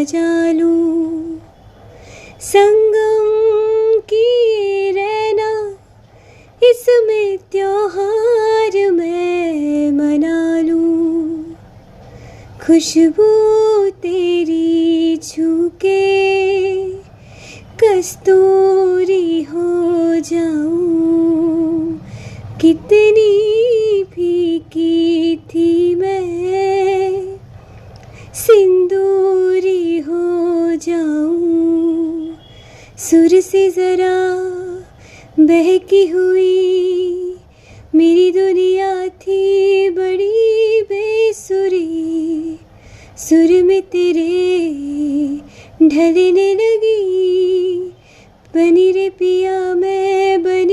सजा लूं, संगम किए रहना इसमें त्योहार मैं मना लूं, खुशबू तेरी छू के कस्तूरी हो जाऊं, कितनी फीकी थी मैं सिंदूरी हो जाऊं, सुर से जरा बहकी हुई मेरी दुनिया थी बड़ी बेसुरी, सुर में तेरे ढलने लगी, बनी रे पिया मैं बनी